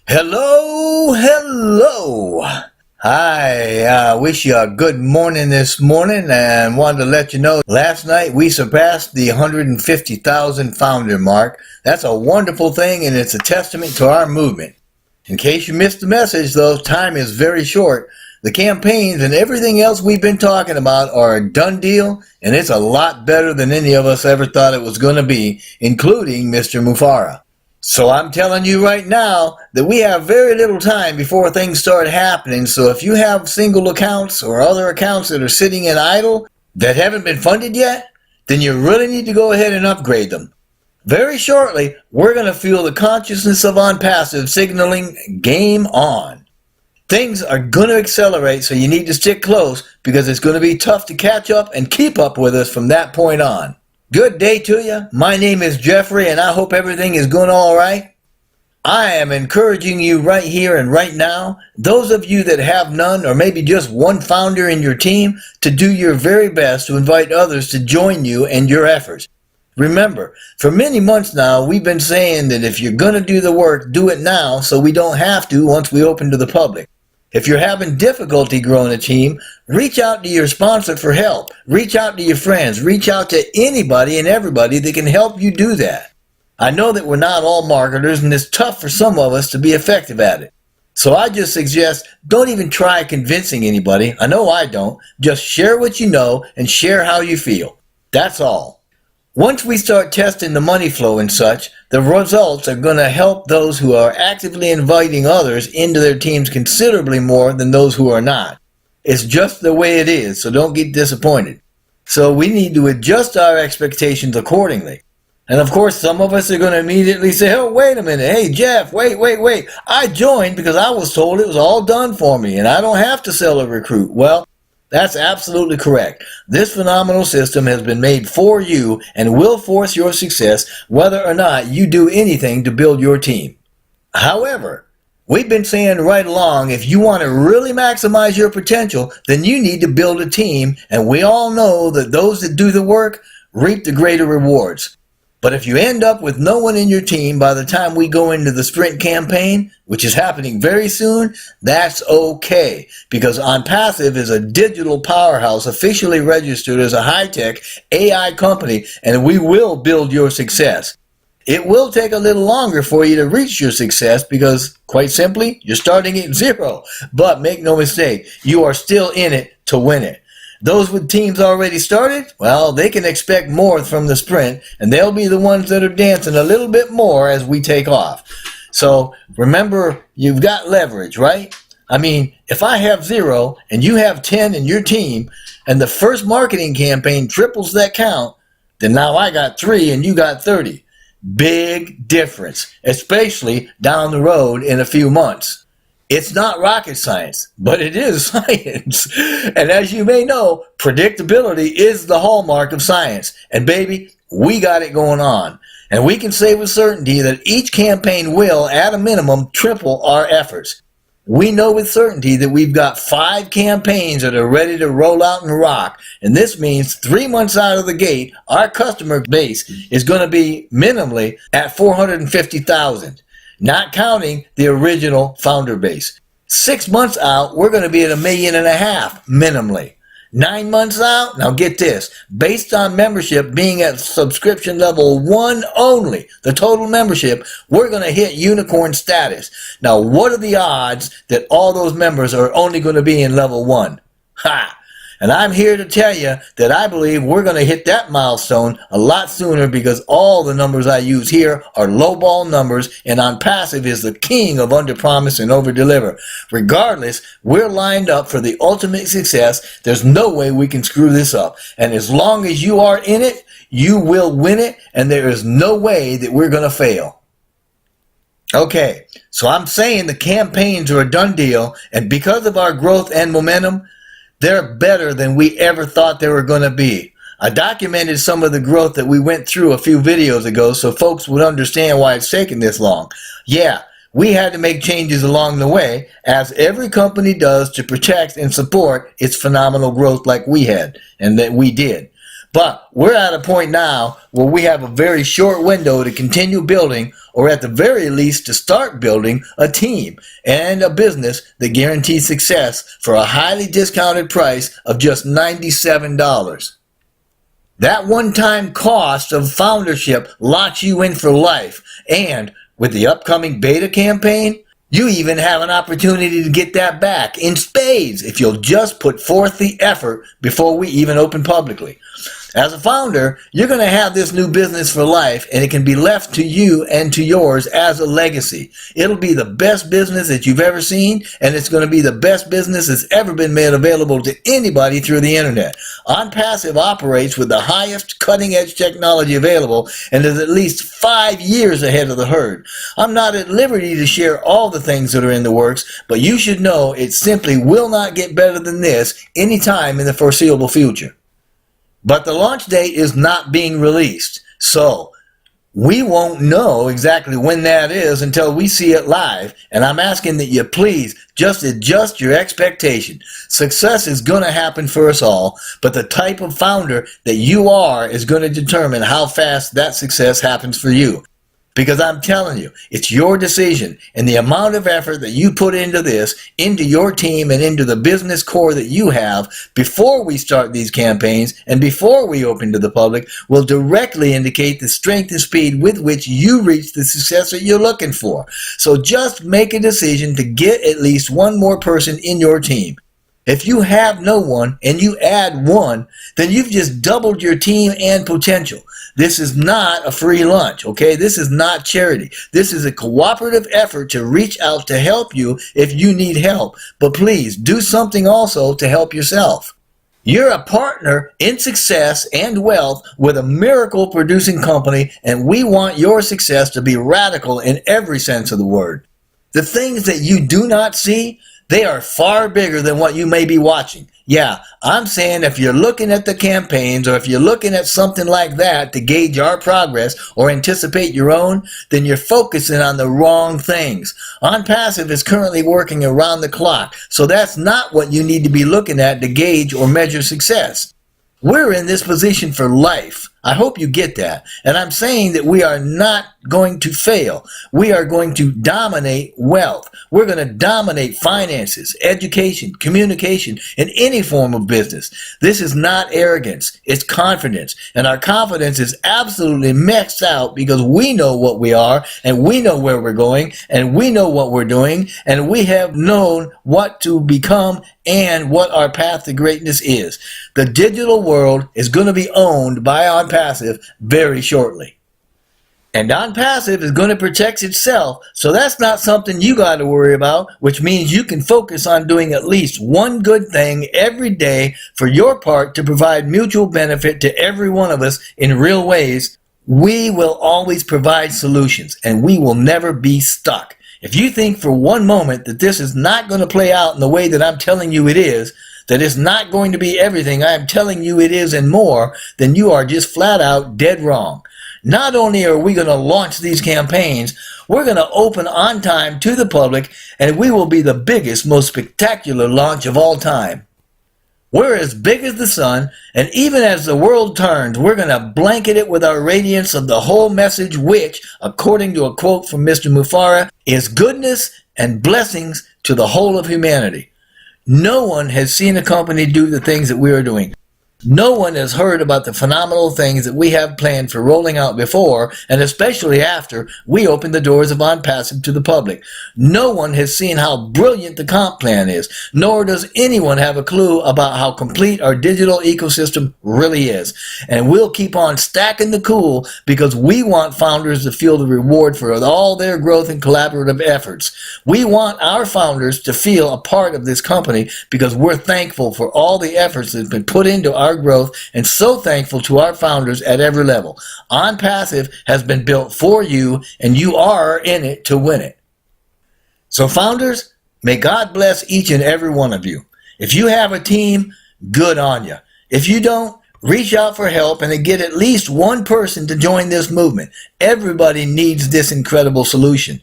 Hello, hello. I wish you a good morning this morning and wanted to let you know last night we surpassed the 150,000 founder mark. That's a wonderful thing and it's a testament to our movement. In case you missed the message though, time is very short. The campaigns and everything else we've been talking about are a done deal and it's a lot better than any of us ever thought it was going to be, including Mr. Mufareh. So I'm telling you right now that we have very little time before things start happening. So if you have single accounts or other accounts that are sitting in idle that haven't been funded yet, then you really need to go ahead and upgrade them. Very shortly, we're going to feel the consciousness of ONPASSIVE signaling game on. Things are going to accelerate, so you need to stick close because it's going to be tough to catch up and keep up with us from that point on. Good day to you. My name is Jeffrey and I hope everything is going all right. I am encouraging you right here and right now, those of you that have none or maybe just one founder in your team, to do your very best to invite others to join you and your efforts. Remember, for many months now, we've been saying that if you're going to do the work, do it now so we don't have to once we open to the public. If you're having difficulty growing a team, reach out to your sponsor for help. Reach out to your friends. Reach out to anybody and everybody that can help you do that. I know that we're not all marketers and it's tough for some of us to be effective at it. So I just suggest don't even try convincing anybody. I know I don't. Just share what you know and share how you feel. That's all. Once we start testing the money flow and such, the results are going to help those who are actively inviting others into their teams considerably more than those who are not. It's just the way it is, so don't get disappointed. So we need to adjust our expectations accordingly. And of course, some of us are going to immediately say, oh, wait a minute. Hey, Jeff, wait. I joined because I was told it was all done for me and I don't have to sell or recruit. Well, that's absolutely correct. This phenomenal system has been made for you and will force your success whether or not you do anything to build your team. However, we've been saying right along, if you want to really maximize your potential, then you need to build a team, and we all know that those that do the work reap the greater rewards. But if you end up with no one in your team by the time we go into the sprint campaign, which is happening very soon, that's okay, because ONPASSIVE is a digital powerhouse officially registered as a high-tech AI company, and we will build your success. It will take a little longer for you to reach your success because, quite simply, you're starting at zero. But make no mistake, you are still in it to win it. Those with teams already started, well, they can expect more from the sprint, and they'll be the ones that are dancing a little bit more as we take off. So remember, you've got leverage, right? I mean, if I have 0 and you have 10 in your team, and the first marketing campaign triples that count, then now I got 3 and you got 30. Big difference, especially down the road in a few months. It's not rocket science, but it is science. And as you may know, predictability is the hallmark of science. And baby, we got it going on. And we can say with certainty that each campaign will, at a minimum, triple our efforts. We know with certainty that we've got 5 campaigns that are ready to roll out and rock. And this means 3 months out of the gate, our customer base is going to be minimally at 450,000. Not counting the original founder base. 6 months out, we're going to be at 1.5 million minimally. 9 months out, now get this, based on membership being at subscription level 1 only, the total membership, we're going to hit unicorn status. Now, what are the odds that all those members are only going to be in level 1? Ha! And I'm here to tell you that I believe we're going to hit that milestone a lot sooner because all the numbers I use here are lowball numbers, and ONPASSIVE is the king of underpromise and overdeliver. Regardless, we're lined up for the ultimate success. There's no way we can screw this up. And as long as you are in it, you will win it, and there is no way that we're going to fail. Okay, so I'm saying the campaigns are a done deal, and because of our growth and momentum, they're better than we ever thought they were going to be. I documented some of the growth that we went through a few videos ago so folks would understand why it's taken this long. Yeah, we had to make changes along the way, as every company does, to protect and support its phenomenal growth like we had, and that we did. But we're at a point now where we have a very short window to continue building, or at the very least to start building a team and a business that guarantees success for a highly discounted price of just $97. That one-time cost of foundership locks you in for life, and with the upcoming beta campaign, you even have an opportunity to get that back in spades if you'll just put forth the effort before we even open publicly. As a founder, you're going to have this new business for life, and it can be left to you and to yours as a legacy. It'll be the best business that you've ever seen, and it's going to be the best business that's ever been made available to anybody through the internet. ONPASSIVE operates with the highest cutting-edge technology available and is at least 5 years ahead of the herd. I'm not at liberty to share all the things that are in the works, but you should know it simply will not get better than this anytime in the foreseeable future. But the launch date is not being released, so we won't know exactly when that is until we see it live, and I'm asking that you please just adjust your expectation. Success is going to happen for us all, but the type of founder that you are is going to determine how fast that success happens for you. Because I'm telling you, it's your decision, and the amount of effort that you put into this, into your team, and into the business core that you have before we start these campaigns and before we open to the public will directly indicate the strength and speed with which you reach the success that you're looking for. So just make a decision to get at least one more person in your team. If you have no one and you add one, then you've just doubled your team and potential. This is not a free lunch, okay? This is not charity. This is a cooperative effort to reach out to help you if you need help. But please do something also to help yourself. You're a partner in success and wealth with a miracle-producing company, and we want your success to be radical in every sense of the word. The things that you do not see, they are far bigger than what you may be watching. Yeah, I'm saying if you're looking at the campaigns or if you're looking at something like that to gauge our progress or anticipate your own, then you're focusing on the wrong things. ONPASSIVE is currently working around the clock, so that's not what you need to be looking at to gauge or measure success. We're in this position for life. I hope you get that. And I'm saying that we are not going to fail. We are going to dominate wealth. We're going to dominate finances, education, communication, and any form of business. This is not arrogance. It's confidence. And our confidence is absolutely maxed out because we know what we are, and we know where we're going, and we know what we're doing, and we have known what to become and what our path to greatness is. The digital world is going to be owned by ONPASSIVE very shortly. And ONPASSIVE is going to protect itself, so that's not something you got to worry about, which means you can focus on doing at least one good thing every day for your part to provide mutual benefit to every one of us in real ways. We will always provide solutions, and we will never be stuck. If you think for one moment that this is not going to play out in the way that I'm telling you it is, that it's not going to be everything I'm telling you it is and more, then you are just flat out dead wrong. Not only are we going to launch these campaigns, we're going to open on time to the public, and we will be the biggest, most spectacular launch of all time. We're as big as the sun, and even as the world turns, we're going to blanket it with our radiance of the whole message, which, according to a quote from Mr. Mufareh, is goodness and blessings to the whole of humanity. No one has seen a company do the things that we are doing. No one has heard about the phenomenal things that we have planned for rolling out before, and especially after we open the doors of ONPASSIVE to the public. No one has seen how brilliant the comp plan is, nor does anyone have a clue about how complete our digital ecosystem really is. And we'll keep on stacking the cool because we want founders to feel the reward for all their growth and collaborative efforts. We want our founders to feel a part of this company because we're thankful for all the efforts that have been put into our growth, and so thankful to our founders at every level. ONPASSIVE has been built for you, and you are in it to win it. So founders, may God bless each and every one of you. If you have a team, good on you. If you don't, reach out for help and get at least one person to join this movement. Everybody needs this incredible solution.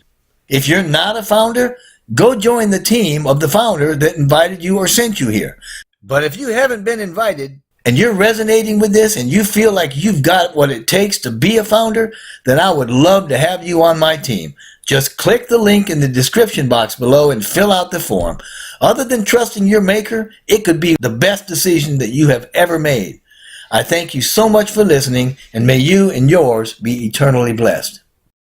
If you're not a founder, go join the team of the founder that invited you or sent you here. But if you haven't been invited, and you're resonating with this and you feel like you've got what it takes to be a founder, then I would love to have you on my team. Just click the link in the description box below and fill out the form. Other than trusting your maker, it could be the best decision that you have ever made. I thank you so much for listening, and may you and yours be eternally blessed.